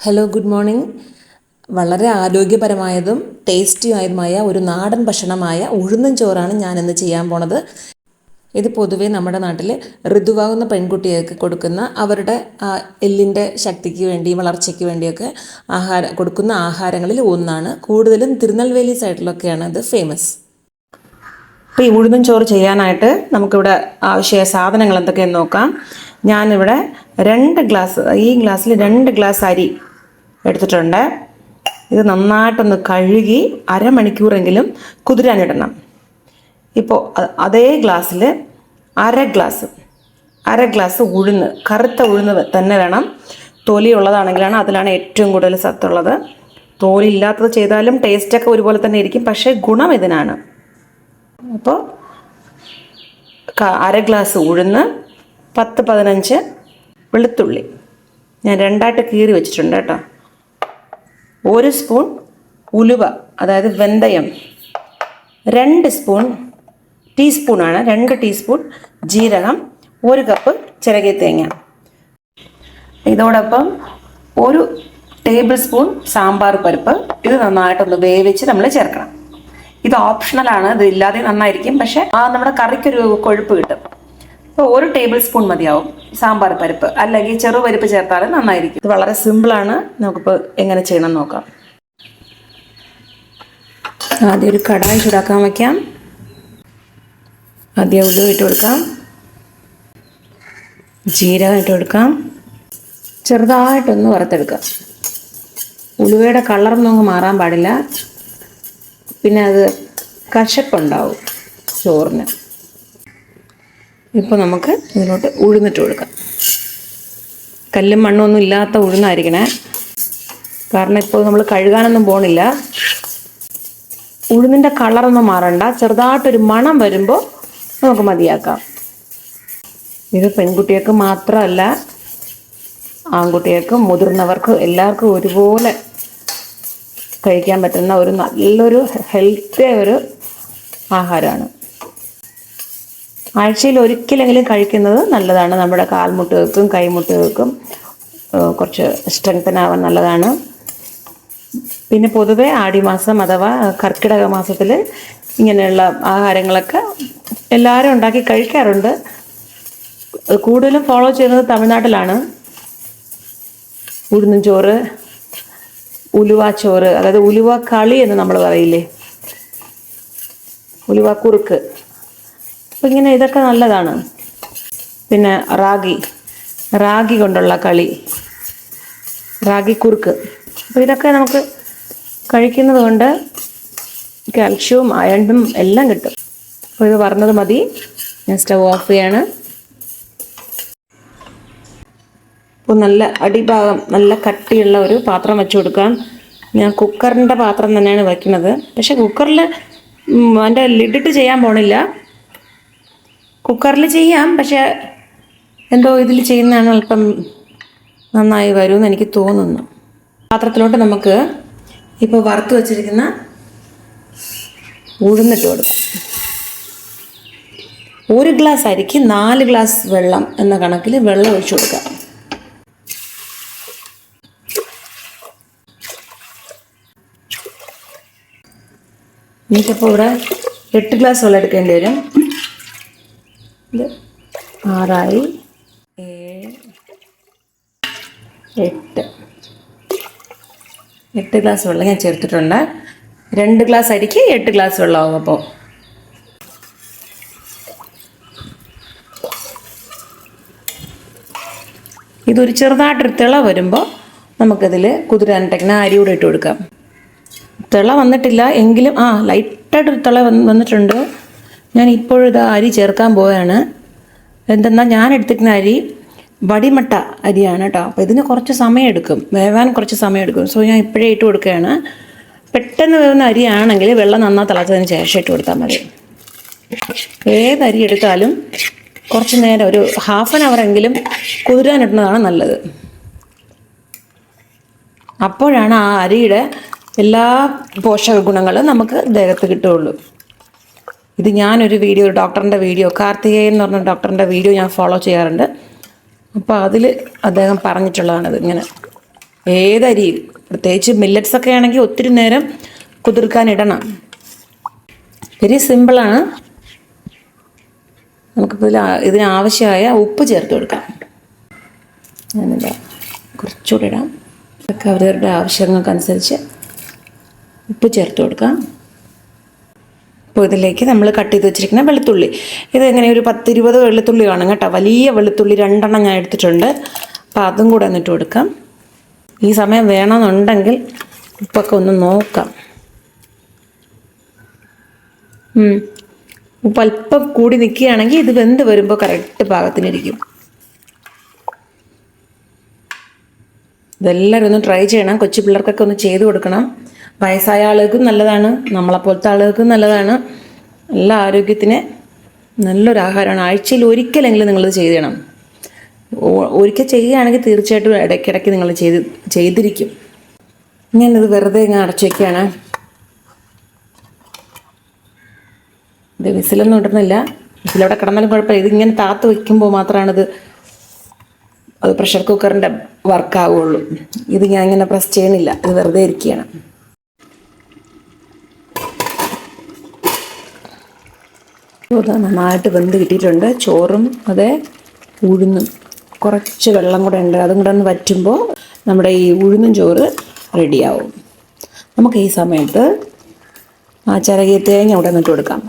Hello, good morning. വളരെ ആരോഗ്യപരമായതും ടേസ്റ്റിയായതുമായ ഒരു നാടൻ ഭക്ഷണമായ ഉഴുന്നും ചോറാണ് ഞാനിന്ന് ചെയ്യാൻ പോണത്. ഇത് പൊതുവേ നമ്മുടെ നാട്ടിൽ ഋതുവാകുന്ന പെൺകുട്ടികൾക്ക് കൊടുക്കുന്ന അവരുടെ എല്ലിൻ്റെ ശക്തിക്ക് വേണ്ടി വളർച്ചയ്ക്ക് വേണ്ടിയൊക്കെ കൊടുക്കുന്ന ആഹാരങ്ങളിൽ ഒന്നാണ്. കൂടുതലും തിരുനെൽവേലി സൈഡിലൊക്കെയാണ് ഇത് ഫേമസ്. അപ്പോൾ ഈ ഉഴുന്നും ചോറ് ചെയ്യാനായിട്ട് നമുക്കിവിടെ ആവശ്യമായ സാധനങ്ങൾ എന്തൊക്കെയെന്ന് നോക്കാം. ഞാനിവിടെ ഈ ഗ്ലാസ്സിൽ 2 ഗ്ലാസ് അരി എടുത്തിട്ടുണ്ട്. ഇത് നന്നായിട്ടൊന്ന് കഴുകി അരമണിക്കൂറെങ്കിലും കുതിരാനിടണം. ഇപ്പോൾ അതേ ഗ്ലാസ്സിൽ അര ഗ്ലാസ് ഉഴുന്ന്, കറുത്ത ഉഴുന്ന് തന്നെ വേണം. തൊലി ഉള്ളതാണെങ്കിലാണ് അതിലാണ് ഏറ്റവും കൂടുതൽ സത്തുള്ളത്. തൊലി ഇല്ലാത്തത് ചെയ്താലും ടേസ്റ്റൊക്കെ ഒരുപോലെ തന്നെ ഇരിക്കും, പക്ഷേ ഗുണം ഇതിനാണ്. അപ്പോൾ അര ഗ്ലാസ് ഉഴുന്ന്, 10-15 വെളുത്തുള്ളി ഞാൻ 2ആയിട്ട് കീറി വെച്ചിട്ടുണ്ട് കേട്ടോ. 1 സ്പൂൺ ഉലുവ, അതായത് വെന്തയം, 2 ടീസ്പൂണാണ് 2 ടീസ്പൂൺ ജീരകം, 1 കപ്പ് ചിരകിയ തേങ്ങ. ഇതോടൊപ്പം 1 ടേബിൾ സ്പൂൺ സാമ്പാർ പരിപ്പ്. ഇത് നന്നായിട്ടൊന്ന് വേവിച്ച് നമ്മൾ ചേർക്കണം. ഇത് ഓപ്ഷണലാണ്, ഇത് ഇല്ലാതെ നന്നായിരിക്കും, പക്ഷെ നമ്മുടെ കറിക്കൊരു കൊഴുപ്പ് കിട്ടും. അപ്പോൾ 1 ടേബിൾ സ്പൂൺ മതിയാവും സാമ്പാർ പരിപ്പ്, അല്ലെങ്കിൽ ചെറുപരിപ്പ് ചേർത്താലും നന്നായിരിക്കും. ഇത് വളരെ സിമ്പിളാണ്. നമുക്കിപ്പോൾ എങ്ങനെ ചെയ്യണം നോക്കാം. ആദ്യം ഒരു കടായി ചൂടാക്കാൻ വയ്ക്കാം. ആദ്യം ഉലുവ ഇട്ട് കൊടുക്കാം, ജീരകം ഇട്ട് കൊടുക്കാം, ചെറുതായിട്ടൊന്ന് വറുത്തെടുക്കാം. ഉലുവയുടെ കളറൊന്നും മാറാൻ പാടില്ല, പിന്നെ അത് കശപ്പുണ്ടാവും ചോറിന്. ഇപ്പോൾ നമുക്ക് ഇതിലോട്ട് ഉഴുന്നിട്ട് കൊടുക്കാം. കല്ലും മണ്ണൊന്നും ഇല്ലാത്ത ഉഴുന്നായിരിക്കണേ, കാരണം ഇപ്പോൾ നമ്മൾ കഴുകാനൊന്നും പോണില്ല. ഉഴുന്നിൻ്റെ കളറൊന്നും മാറണ്ട, ചെറുതായിട്ടൊരു മണം വരുമ്പോൾ നമുക്ക് മതിയാക്കാം. ഇത് പെൺകുട്ടികൾക്ക് മാത്രമല്ല, ആൺകുട്ടികൾക്കും മുതിർന്നവർക്കും എല്ലാവർക്കും ഒരുപോലെ കഴിക്കാൻ പറ്റുന്ന ഒരു നല്ലൊരു ഹെൽത്തി ഒരു ആഹാരമാണ്. ആഴ്ചയിൽ ഒരിക്കലെങ്കിലും കഴിക്കുന്നത് നല്ലതാണ്. നമ്മുടെ കാൽമുട്ടുകൾക്കും കൈമുട്ടുകൾക്കും കുറച്ച് സ്ട്രെങ്തൻ ആവാൻ നല്ലതാണ്. പിന്നെ പൊതുവെ ആടിമാസം അഥവാ കർക്കിടക മാസത്തിൽ ഇങ്ങനെയുള്ള ആഹാരങ്ങളൊക്കെ എല്ലാവരും ഉണ്ടാക്കി കഴിക്കാറുണ്ട്. കൂടുതലും ഫോളോ ചെയ്യുന്നത് തമിഴ്നാട്ടിലാണ്. ഉഴുന്നും ചോറ്, ഉലുവ ചോറ്, അതായത് ഉലുവ കളി എന്ന് നമ്മൾ പറയില്ലേ, ഉലുവ കുറുക്ക്. അപ്പം ഇങ്ങനെ ഇതൊക്കെ നല്ലതാണ്. പിന്നെ റാഗി കൊണ്ടുള്ള കളി, റാഗി കുറുക്ക്. അപ്പോൾ ഇതൊക്കെ നമുക്ക് കഴിക്കുന്നത് കൊണ്ട് കാൽഷ്യവും അയണും എല്ലാം കിട്ടും. അപ്പോൾ ഇത് പറഞ്ഞത് മതി. ഞാൻ സ്റ്റവ് ഓഫ് ചെയ്യാണ്. അപ്പോൾ നല്ല അടിഭാഗം നല്ല കട്ടിയുള്ള ഒരു പാത്രം വെച്ച് കൊടുക്കാം. ഞാൻ കുക്കറിൻ്റെ പാത്രം തന്നെയാണ് വയ്ക്കുന്നത്, പക്ഷെ കുക്കറിൽ അതിൻ്റെ ലിഡിട്ട് ചെയ്യാൻ പോണില്ല. കുക്കറിൽ ചെയ്യാം, പക്ഷെ എന്തോ ഇതിൽ ചെയ്യുന്നതാണ് അല്പം നന്നായി വരുമെന്ന് എനിക്ക് തോന്നുന്നു. പാത്രത്തിലോട്ട് നമുക്ക് ഇപ്പോൾ വറുത്ത് വച്ചിരിക്കുന്ന ഉഴുന്നിട്ട് കൊടുക്കാം. 1 ഗ്ലാസ് അരിക്ക് 4 ഗ്ലാസ് വെള്ളം എന്ന കണക്കിൽ വെള്ളം ഒഴിച്ചു കൊടുക്കാം. എനിക്കിപ്പോൾ ഇവിടെ 8 ഗ്ലാസ് വെള്ളം എടുക്കേണ്ടി വരും. ഇത് 6 7 8 ഗ്ലാസ് വെള്ളം ഞാൻ ചേർത്തിട്ടുണ്ട്. 2 ഗ്ലാസ് അരിക്ക് 8 ഗ്ലാസ് വെള്ളമാകും. അപ്പോൾ ഇതൊരു ചെറുതായിട്ടൊരു തിള വരുമ്പോൾ നമുക്കിതിൽ കുതിരാനിട്ടേക്കുന്ന അരി കൂടെ ഇട്ട് കൊടുക്കാം. തിള വന്നിട്ടില്ല എങ്കിലും ലൈറ്റായിട്ടൊരു തിള വന്നിട്ടുണ്ട്. ഞാൻ ഇപ്പോഴും ഇത് അരി ചേർക്കാൻ പോവുകയാണ്. എന്തെന്നാൽ ഞാൻ എടുത്തിരിക്കുന്ന അരി വടിമട്ട അരിയാണ് കേട്ടോ. അപ്പോൾ ഇതിന് കുറച്ച് സമയം എടുക്കും, വേവാൻ കുറച്ച് സമയം എടുക്കും. സോ ഞാൻ ഇപ്പോഴേ ഇട്ട് കൊടുക്കുകയാണ്. പെട്ടെന്ന് വേവുന്ന അരിയാണെങ്കിൽ വെള്ളം നന്നായി തിളച്ചതിന് ശേഷം ഇട്ട് കൊടുത്താൽ മതി. ഏതരി എടുത്താലും കുറച്ച് നേരം, ഒരു ½ ആൻ അവറെങ്കിലും കുതിരാനിടുന്നതാണ് നല്ലത്. അപ്പോഴാണ് ആ അരിയുടെ എല്ലാ പോഷക ഗുണങ്ങളും നമുക്ക് ദേഹത്ത് കിട്ടുകയുള്ളൂ. ഇത് ഞാനൊരു വീഡിയോ, ഡോക്ടറിൻ്റെ വീഡിയോ, കാർത്തികേയൻ എന്ന് പറഞ്ഞ ഡോക്ടറിൻ്റെ വീഡിയോ ഞാൻ ഫോളോ ചെയ്യാറുണ്ട്. അപ്പോൾ അതിൽ അദ്ദേഹം പറഞ്ഞിട്ടുള്ളതാണിത്. ഇങ്ങനെ ഏതരി, പ്രത്യേകിച്ച് മില്ലറ്റ്സൊക്കെ ആണെങ്കിൽ ഒത്തിരി നേരം കുതിർക്കാനിടണം. വെരി സിമ്പിളാണ്. നമുക്കിപ്പോൾ ഇതിനാവശ്യമായ ഉപ്പ് ചേർത്ത് കൊടുക്കാം. ഞാനിതാ കുറച്ചുകൂടി ഇടാം. ഇതൊക്കെ അവരവരുടെ ആവശ്യങ്ങൾക്കനുസരിച്ച് ഉപ്പ് ചേർത്ത് കൊടുക്കാം. അപ്പോൾ ഇതിലേക്ക് നമ്മൾ കട്ട് ചെയ്ത് വെച്ചിരിക്കുന്ന വെളുത്തുള്ളി, ഇതെങ്ങനെ ഒരു 10-20 വെളുത്തുള്ളി കാണും കേട്ടോ. വലിയ വെളുത്തുള്ളി 2 ഞാൻ എടുത്തിട്ടുണ്ട്. അപ്പോൾ അതും കൂടെ എന്നിട്ട് കൊടുക്കാം. ഈ സമയം വേണമെന്നുണ്ടെങ്കിൽ ഉപ്പൊക്കെ ഒന്ന് നോക്കാം. ഉപ്പ് അല്പം കൂടി നിൽക്കുകയാണെങ്കിൽ ഇത് വെന്ത് വരുമ്പോൾ കറക്റ്റ് പാകത്തിനിരിക്കും. ഇതെല്ലാവരും ഒന്ന് ട്രൈ ചെയ്യണം. കൊച്ചു പിള്ളേർക്കൊക്കെ ഒന്ന് ചെയ്ത് കൊടുക്കണം. വയസ്സായ ആളുകൾക്കും നല്ലതാണ്, നമ്മളെപ്പോലത്തെ ആളുകൾക്കും നല്ലതാണ്. നല്ല ആരോഗ്യത്തിന് നല്ലൊരു ആഹാരമാണ്. ആഴ്ചയിൽ ഒരിക്കലെങ്കിലും നിങ്ങളിത് ചെയ്യണം. ഒരിക്കൽ ചെയ്യുകയാണെങ്കിൽ തീർച്ചയായിട്ടും ഇടയ്ക്കിടയ്ക്ക് നിങ്ങൾ ചെയ്തിരിക്കും. ഞാനിത് വെറുതെ ഇങ്ങനെ അടച്ചു വയ്ക്കുകയാണ്. ഇത് വിസിലൊന്നും ഇടുന്നില്ല. വിസിലവിടെ കിടന്നാലും കുഴപ്പമില്ല. ഇതിങ്ങനെ താത്ത് വയ്ക്കുമ്പോൾ മാത്രമാണിത് അത് പ്രഷർ കുക്കറിൻ്റെ വർക്കാവുള്ളൂ. ഇത് ഞാൻ ഇങ്ങനെ പ്രസ് ചെയ്യണില്ല, ഇത് വെറുതെ ഇരിക്കുകയാണ്. ഇത് നന്നായിട്ട് വെന്ത് കിട്ടിയിട്ടുണ്ട്. ചോറും അതേ ഉഴുന്നും കുറച്ച് വെള്ളം കൂടെ ഉണ്ട്. അതും കൂടെ ഒന്ന് വറ്റുമ്പോൾ നമ്മുടെ ഈ ഉഴുന്നും ചോറ് റെഡിയാവും. നമുക്ക് ഈ സമയത്ത് ആ ചിരകിയ തേങ്ങ അവിടെ നിന്നിട്ട് കൊടുക്കാം.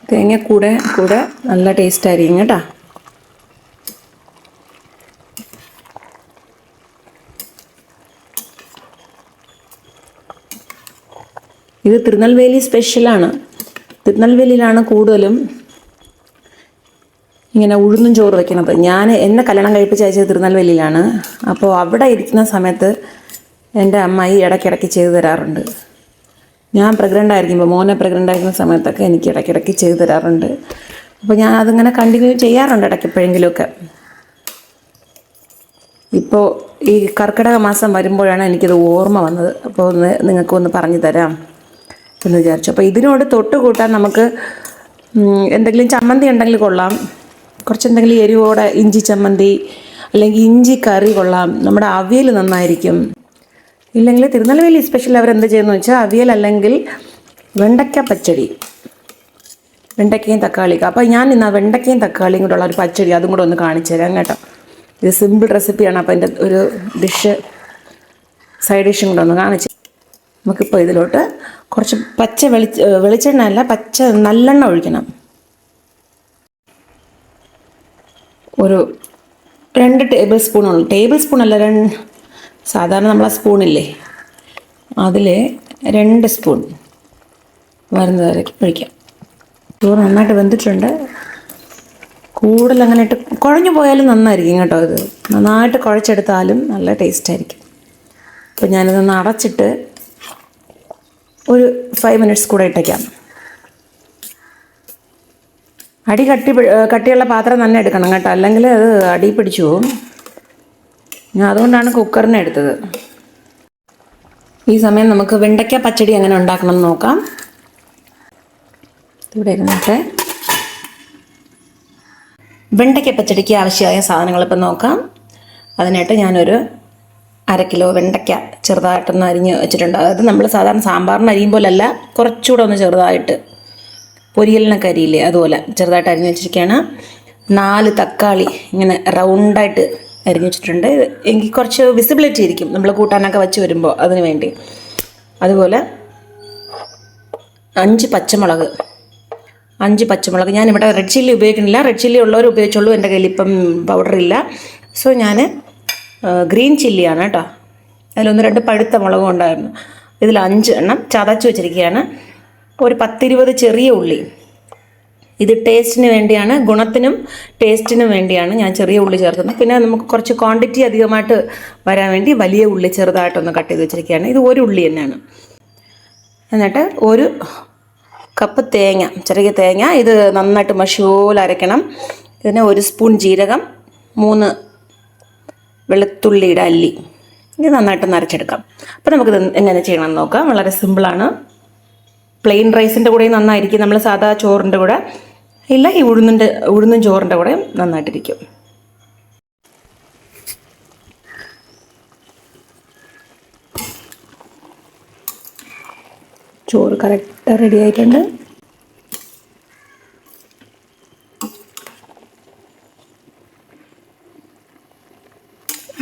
തേങ്ങ കൂടെ നല്ല ടേസ്റ്റ് ആയിരിക്കും കേട്ടോ. ഇത് തിരുനെൽവേലി സ്പെഷ്യലാണ്. തിരുനെൽവേലിയിലാണ് കൂടുതലും ഇങ്ങനെ ഉഴുന്നും ചോറ് വയ്ക്കുന്നത്. എന്നെ കല്യാണം കഴിപ്പിച്ച് അയച്ചത് തിരുനെൽവേലിയിലാണ്. അപ്പോൾ അവിടെ ഇരിക്കുന്ന സമയത്ത് എൻ്റെ അമ്മായി ഇടയ്ക്കിടയ്ക്ക് ചെയ്തു തരാറുണ്ട്. ഞാൻ പ്രഗ്നൻ്റ് ആയിരിക്കുമ്പോൾ, മോനെ പ്രഗ്നൻ്റ് ആയിരിക്കുന്ന സമയത്തൊക്കെ എനിക്ക് ഇടയ്ക്കിടയ്ക്ക് ചെയ്തു തരാറുണ്ട്. അപ്പോൾ ഞാൻ അതിങ്ങനെ കണ്ടിന്യൂ ചെയ്യാറുണ്ട് ഇടയ്ക്ക് എപ്പോഴെങ്കിലുമൊക്കെ. ഇപ്പോൾ ഈ കർക്കിടക മാസം വരുമ്പോഴാണ് എനിക്കിത് ഓർമ്മ വന്നത്. അപ്പോൾ ഒന്ന് നിങ്ങൾക്കൊന്ന് പറഞ്ഞു തരാം എന്ന് വിചാരിച്ചു. അപ്പോൾ ഇതിനോട് തൊട്ട് കൂട്ടാൻ നമുക്ക് എന്തെങ്കിലും ചമ്മന്തി ഉണ്ടെങ്കിൽ കൊള്ളാം. കുറച്ചെന്തെങ്കിലും എരിവോടെ ഇഞ്ചി ചമ്മന്തി അല്ലെങ്കിൽ ഇഞ്ചി കറി കൊള്ളാം. നമ്മുടെ അവിയൽ നന്നായിരിക്കും. ഇല്ലെങ്കിൽ തിരുനെൽവേലി സ്പെഷ്യൽ അവരെന്ത് ചെയ്യുന്നു വെച്ചാൽ അവിയൽ അല്ലെങ്കിൽ വെണ്ടയ്ക്ക പച്ചടി, വെണ്ടയ്ക്കയും തക്കാളിയും. അപ്പോൾ ഞാൻ ഇന്ന് വെണ്ടയ്ക്കയും തക്കാളിയും കൂടെ ഉള്ള ഒരു പച്ചടി അതും കൂടെ ഒന്ന് കാണിച്ചു തരാം കേട്ടോ. ഇത് സിമ്പിൾ റെസിപ്പിയാണ്. അപ്പോൾ അതിൻ്റെ ഒരു സൈഡ് ഡിഷും കൂടെ ഒന്ന് കാണിച്ചു. നമുക്കിപ്പോൾ ഇതിലോട്ട് കുറച്ച് പച്ച വെളിച്ചെണ്ണ അല്ല, പച്ച നല്ലെണ്ണ ഒഴിക്കണം. ഒരു 2 ടേബിൾ സ്പൂണുള്ളൂ. ടേബിൾ സ്പൂണല്ല, സാധാരണ നമ്മളെ സ്പൂണില്ലേ അതിൽ 2 സ്പൂൺ മരുന്ന് ഒഴിക്കാം. ചോറ് നന്നായിട്ട് വെന്തിട്ടുണ്ട്. കൂടുതൽ അങ്ങനെ ഇട്ട് കുഴഞ്ഞു പോയാലും നന്നായിരിക്കും കേട്ടോ. ഇത് നന്നായിട്ട് കുഴച്ചെടുത്താലും നല്ല ടേസ്റ്റ് ആയിരിക്കും. അപ്പോൾ ഞാനിതൊന്ന് അടച്ചിട്ട് ഒരു 5 മിനിറ്റ്സ് കൂടെ ഇട്ടേക്കാം. കട്ടിയുള്ള പാത്രം തന്നെ എടുക്കണം കേട്ടോ, അല്ലെങ്കിൽ അത് അടി പിടിച്ചു പോകും. ഞാൻ അതുകൊണ്ടാണ് കുക്കറിനെ എടുത്തത്. ഈ സമയം നമുക്ക് വെണ്ടയ്ക്ക പച്ചടി എങ്ങനെ ഉണ്ടാക്കണം എന്ന് നോക്കാം. ഇവിടെ ഇരുന്നിട്ട് വെണ്ടയ്ക്ക പച്ചടിക്ക് ആവശ്യമായ സാധനങ്ങൾ ഇപ്പം നോക്കാം. അതിനായിട്ട് ഞാനൊരു 1/2 കിലോ വെണ്ടയ്ക്ക ചെറുതായിട്ടൊന്ന് അരിഞ്ഞ് വെച്ചിട്ടുണ്ട്. അതായത് നമ്മൾ സാധാരണ സാമ്പാറിന് അരിയും പോലല്ല, കുറച്ചുകൂടെ ഒന്ന് ചെറുതായിട്ട് പൊരിയലിനൊക്കെ അരിയില്ലേ അതുപോലെ ചെറുതായിട്ട് അരിഞ്ഞ് വെച്ചിരിക്കുകയാണ്. 4 തക്കാളി ഇങ്ങനെ റൗണ്ടായിട്ട് അരിഞ്ഞ് വെച്ചിട്ടുണ്ട്. എങ്കിൽ കുറച്ച് വിസിബിലിറ്റി ഇരിക്കും നമ്മൾ കൂട്ടാനൊക്കെ വെച്ച് വരുമ്പോൾ, അതിന് വേണ്ടി. അതുപോലെ 5 പച്ചമുളക്. ഞാനിവിടെ റെഡ് ചില്ലി ഉപയോഗിക്കുന്നില്ല. റെഡ് ചില്ലി ഉള്ളവർ ഉപയോഗിച്ചുള്ളൂ. എൻ്റെ കയ്യിൽ ഇപ്പം പൗഡറില്ല. സോ ഞാൻ ഗ്രീൻ ചില്ലിയാണ് കേട്ടോ. അതിലൊന്ന് 2 പഴുത്ത മുളകും ഉണ്ടായിരുന്നു. ഇതിൽ 5 എണ്ണം ചതച്ച് വെച്ചിരിക്കുകയാണ്. ഒരു 10-20 ചെറിയ ഉള്ളി. ഇത് ടേസ്റ്റിന് വേണ്ടിയാണ്, ഗുണത്തിനും ടേസ്റ്റിനും വേണ്ടിയാണ് ഞാൻ ചെറിയ ഉള്ളി ചേർക്കുന്നത്. പിന്നെ നമുക്ക് കുറച്ച് ക്വാണ്ടിറ്റി അധികമായിട്ട് വരാൻ വേണ്ടി വലിയ ഉള്ളി ചെറുതായിട്ടൊന്ന് കട്ട് ചെയ്ത് വെച്ചിരിക്കുകയാണ്. ഇത് 1 ഉള്ളി തന്നെയാണ്. എന്നിട്ട് 1 കപ്പ് തേങ്ങ, ചെറിയ തേങ്ങ. ഇത് നന്നായിട്ട് മഷൂൽ അരയ്ക്കണം. ഇതിന് 1 സ്പൂൺ ജീരകം, 3 വെളുത്തുള്ളിയുടെ അല്ലി. ഇത് നന്നായിട്ട് അരച്ചെടുക്കാം. അപ്പോൾ നമുക്കിത് എങ്ങനെ ചെയ്യണമെന്ന് നോക്കാം. വളരെ സിമ്പിളാണ്. പ്ലെയിൻ റൈസിൻ്റെ കൂടെയും നന്നായിരിക്കും, നമ്മൾ സാധാ ചോറിൻ്റെ കൂടെ ഇല്ല, ഈ ഉഴുന്നും ചോറിൻ്റെ കൂടെ നന്നായിട്ടിരിക്കും. ചോറ് കറക്റ്റ് റെഡി ആയിട്ടുണ്ട്.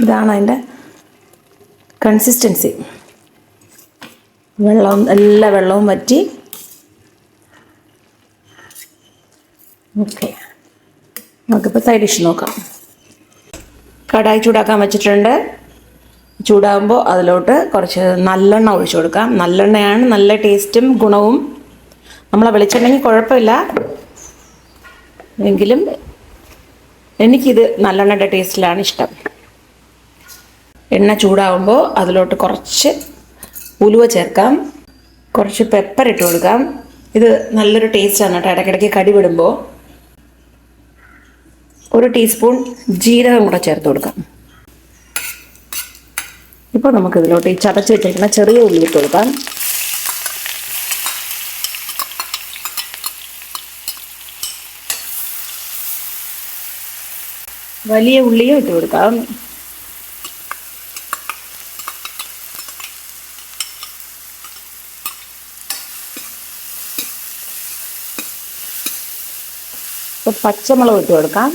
ഇതാണ് അതിൻ്റെ കൺസിസ്റ്റൻസി. എല്ലാ വെള്ളവും വറ്റി. ഓക്കെ, നമുക്കിപ്പോൾ സൈഡ് ഡിഷ് നോക്കാം. കടായി ചൂടാക്കാൻ വെച്ചിട്ടുണ്ട്. ചൂടാകുമ്പോൾ അതിലോട്ട് കുറച്ച് നല്ലെണ്ണ ഒഴിച്ചു കൊടുക്കാം. നല്ലെണ്ണയാണ് നല്ല ടേസ്റ്റും ഗുണവും. നമ്മളെ വെളിച്ചെണ്ണയ്ക്ക് കുഴപ്പമില്ല, എങ്കിലും എനിക്കിത് നല്ലെണ്ണയുടെ ടേസ്റ്റിലാണ് ഇഷ്ടം. എണ്ണ ചൂടാകുമ്പോൾ അതിലോട്ട് കുറച്ച് ഉലുവ ചേർക്കാം, കുറച്ച് പെപ്പർ ഇട്ട് കൊടുക്കാം. ഇത് നല്ലൊരു ടേസ്റ്റാണ് കേട്ടോ ഇടയ്ക്കിടയ്ക്ക് കടി വിടുമ്പോൾ. 1 ടീസ്പൂൺ ജീരകം കൂടെ ചേർത്ത് കൊടുക്കാം. ഇപ്പോൾ നമുക്കിതിലോട്ട് ഈ ചതച്ച് വെച്ചിരിക്കുന്ന ചെറിയ ഉള്ളി ഇട്ട് കൊടുക്കാം. വലിയ ഉള്ളിയും ഇട്ട് കൊടുക്കാം. ഇപ്പോൾ പച്ചമുളക് ഇട്ട് കൊടുക്കാം.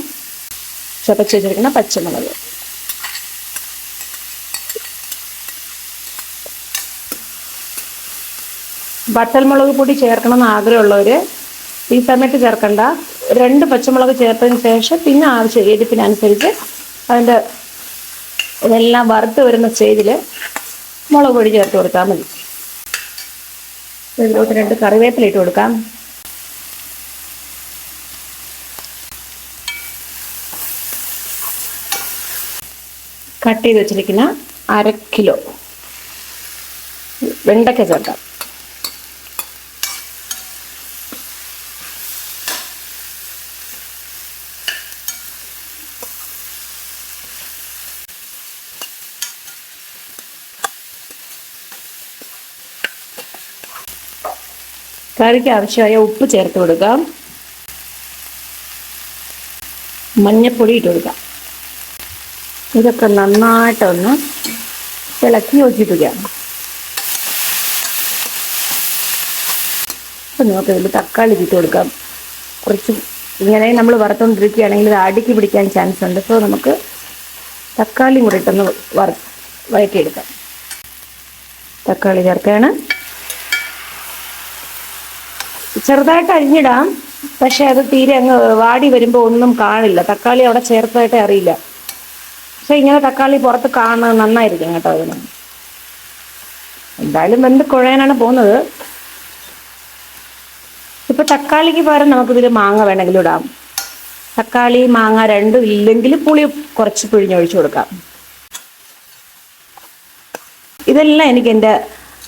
ചതച്ച് വെച്ചിരിക്കുന്ന പച്ചമുളക്. വറ്റൽമുളക് പൊടി ചേർക്കണമെന്ന് ആഗ്രഹമുള്ളവർ ഈ സമയത്ത് ചേർക്കണ്ട. 2 പച്ചമുളക് ചേർത്തതിന് ശേഷം പിന്നെ എരിപ്പിനനുസരിച്ച് അതിൻ്റെ ഇതെല്ലാം വറുത്ത് വരുന്ന സ്റ്റേജിൽ മുളക് പൊടി ചേർത്ത് കൊടുത്താൽ മതി. ഇതിലോട്ട് 2 കറിവേപ്പില ഇട്ട് കൊടുക്കാം. കട്ട് ചെയ്ത് വെച്ചിരിക്കുന്ന 1/2 കിലോ വെണ്ടയ്ക്ക ചേർക്കാം. കറിക്ക് ആവശ്യമായ ഉപ്പ് ചേർത്ത് കൊടുക്കാം. മഞ്ഞൾപ്പൊടി ഇട്ട് കൊടുക്കാം. ഇതൊക്കെ നന്നായിട്ടൊന്ന് ഇളക്കി യോജിപ്പിക്കാം. അപ്പം നമുക്കിതിൽ തക്കാളി ഇട്ട് കൊടുക്കാം. കുറച്ച് ഇങ്ങനെ നമ്മൾ വറുത്തുകൊണ്ടിരിക്കുകയാണെങ്കിൽ ഇത് അടിക്ക് പിടിക്കാൻ ചാൻസ് ഉണ്ട്. സോ നമുക്ക് തക്കാളിയും കൂടി ഇട്ടൊന്ന് വഴറ്റിയെടുക്കാം. തക്കാളി ചേർക്കുകയാണ്. ചെറുതായിട്ട് അരിഞ്ഞിടാം, പക്ഷെ അത് തീരെ അങ്ങ് വാടി വരുമ്പോൾ ഒന്നും കാണില്ല. തക്കാളി അവിടെ ചേർത്തതായിട്ടേ അറിയില്ല. പക്ഷെ ഇങ്ങനെ തക്കാളി പുറത്ത് കാണുന്നത് നന്നായിരിക്കും കേട്ടോ. അതിന് എന്തായാലും വെന്ത് കുഴയാനാണ് പോകുന്നത്. ഇപ്പൊ തക്കാളിക്ക് പകരം നമുക്കിതിൽ മാങ്ങ വേണമെങ്കിലും ഇടാം. തക്കാളി മാങ്ങ രണ്ടും ഇല്ലെങ്കിൽ പുളി കുറച്ച് പിഴിഞ്ഞൊഴിച്ചു കൊടുക്കാം. ഇതെല്ലാം എനിക്ക് എൻ്റെ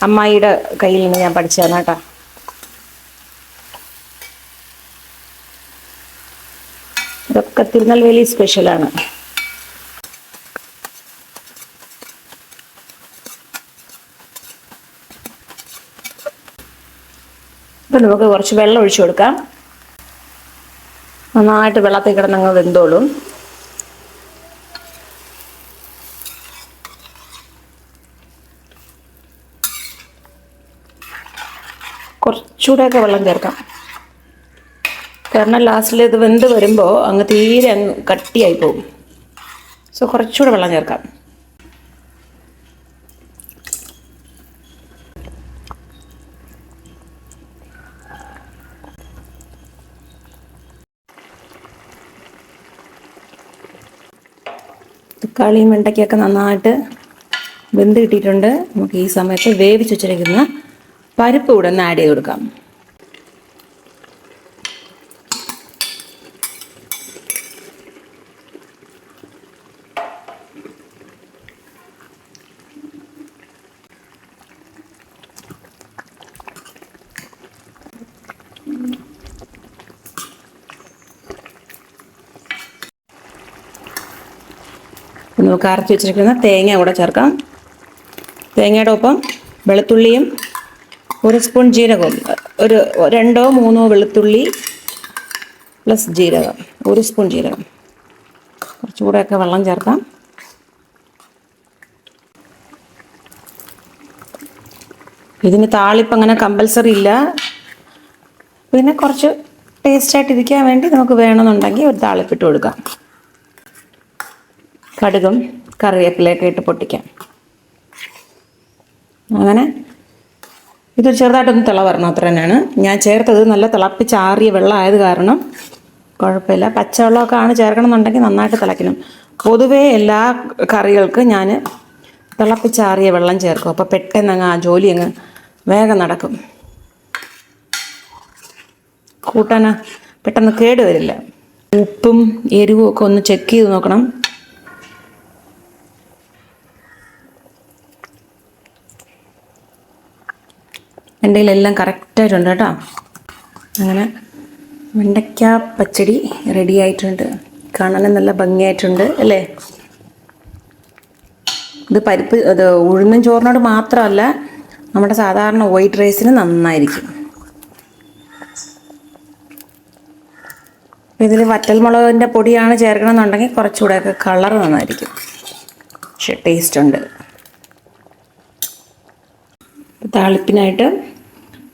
അമ്മായിയുടെ കയ്യിൽ നിന്ന് ഞാൻ പഠിച്ചതാണ് കേട്ടോ. ഇതൊക്കെ തിരുനെൽവേലി സ്പെഷ്യലാണ്. ഇപ്പം നമുക്ക് കുറച്ച് വെള്ളം ഒഴിച്ചു കൊടുക്കാം. നന്നായിട്ട് വെള്ളത്തിൽ കിടന്നങ്ങ് വെന്തോളും. കുറച്ചുകൂടെയൊക്കെ വെള്ളം ചേർക്കാം. കാരണം ലാസ്റ്റിൽ ഇത് വെന്ത് വരുമ്പോൾ അങ്ങ് തീരെ അങ്ങ് കട്ടിയായി പോകും. സോ കുറച്ചുകൂടെ വെള്ളം ചേർക്കാം. തക്കാളിയും വെണ്ടയ്ക്കൊക്കെ നന്നായിട്ട് വെന്ത് കിട്ടിയിട്ടുണ്ട്. നമുക്ക് ഈ സമയത്ത് വേവിച്ച് വെച്ചിരിക്കുന്ന പരിപ്പ് കൂടെ ഒന്ന് ആഡ് ചെയ്ത് കൊടുക്കാം. നമുക്ക് അരച്ച് വെച്ചിരിക്കുന്ന തേങ്ങ കൂടെ ചേർക്കാം. തേങ്ങയുടെ ഒപ്പം വെളുത്തുള്ളിയും 1 സ്പൂൺ ജീരകവും, ഒരു 2 or 3 വെളുത്തുള്ളി പ്ലസ് ജീരകം, 1 സ്പൂൺ ജീരകം. കുറച്ചുകൂടെയൊക്കെ വെള്ളം ചേർക്കാം. ഇതിന് താളിപ്പ് അങ്ങനെ കമ്പൽസറി ഇല്ല. പിന്നെ കുറച്ച് ടേസ്റ്റായിട്ടിരിക്കാൻ വേണ്ടി നമുക്ക് വേണമെന്നുണ്ടെങ്കിൽ ഒരു താളിപ്പിട്ട് കൊടുക്കാം. കടുകും കറിവേപ്പിലയൊക്കെ ഇട്ട് പൊട്ടിക്കാം. അങ്ങനെ ഇത് ചെറുതായിട്ടൊന്ന് തിള വരണം, അത്ര തന്നെയാണ്. ഞാൻ ചേർത്തത് നല്ല തിളപ്പിച്ചാറിയ വെള്ളമായത് കാരണം കുഴപ്പമില്ല. പച്ചവെള്ളമൊക്കെ ആണ് ചേർക്കണം എന്നുണ്ടെങ്കിൽ നന്നായിട്ട് തിളയ്ക്കണം. പൊതുവേ എല്ലാ കറികൾക്ക് ഞാൻ തിളപ്പിച്ചാറിയ വെള്ളം ചേർക്കും. അപ്പോൾ പെട്ടെന്ന് അങ്ങ് ആ ജോലി അങ്ങ് വേഗം നടക്കും. കൂട്ടാൻ പെട്ടെന്ന് കേട് വരില്ല. ഉപ്പും എരിവും ഒക്കെ ഒന്ന് ചെക്ക് ചെയ്ത് നോക്കണം. എൻ്റെ കയ്യിലെല്ലാം കറക്റ്റായിട്ടുണ്ട് കേട്ടോ. അങ്ങനെ വെണ്ടയ്ക്ക പച്ചടി റെഡി ആയിട്ടുണ്ട്. കാണാനും നല്ല ഭംഗിയായിട്ടുണ്ട് അല്ലേ? ഇത് ഉഴുന്നും ചോറിനോട് മാത്രമല്ല, നമ്മുടെ സാധാരണ വൈറ്റ് റൈസിന് നന്നായിരിക്കും. ഇതിൽ വറ്റൽമുളകിൻ്റെ പൊടിയാണ് ചേർക്കണമെന്നുണ്ടെങ്കിൽ കുറച്ചുകൂടെയൊക്കെ കളർ നന്നായിരിക്കും. പക്ഷേ ടേസ്റ്റ് ഉണ്ട്. താളിപ്പിനായിട്ട്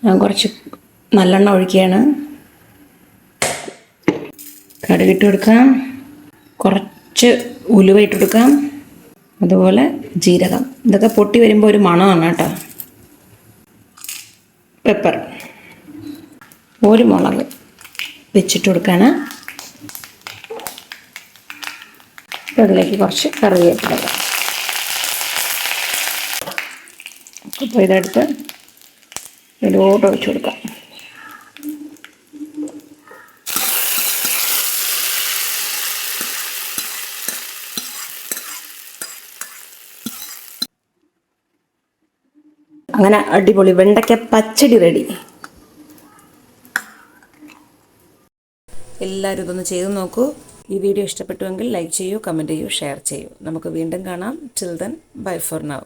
ഞാൻ കുറച്ച് നല്ലെണ്ണ ഒഴിക്കുകയാണ്. കടുകിട്ട് കൊടുക്കാം. കുറച്ച് ഉലുവ ഇട്ട് കൊടുക്കാം. അതുപോലെ ജീരകം. ഇതൊക്കെ പൊട്ടി വരുമ്പോൾ ഒരു മണമാണ് കേട്ടോ. പെപ്പർ, ഒരു മുളക് വെച്ചിട്ട് കൊടുക്കാണ്. അതിലേക്ക് കുറച്ച് കറിവേപ്പില. അപ്പോൾ ഇതെടുത്ത് ഇതിലോട്ട് ഒഴിച്ചു കൊടുക്കാം. അങ്ങനെ അടിപൊളി വെണ്ടയ്ക്ക പച്ചടി റെഡി. എല്ലാവരും ഇതൊന്ന് ചെയ്ത് നോക്കൂ. ഈ വീഡിയോ ഇഷ്ടപ്പെട്ടുവെങ്കിൽ ലൈക്ക് ചെയ്യൂ, കമൻറ്റ് ചെയ്യൂ, ഷെയർ ചെയ്യൂ. നമുക്ക് വീണ്ടും കാണാം. Till then, bye for now.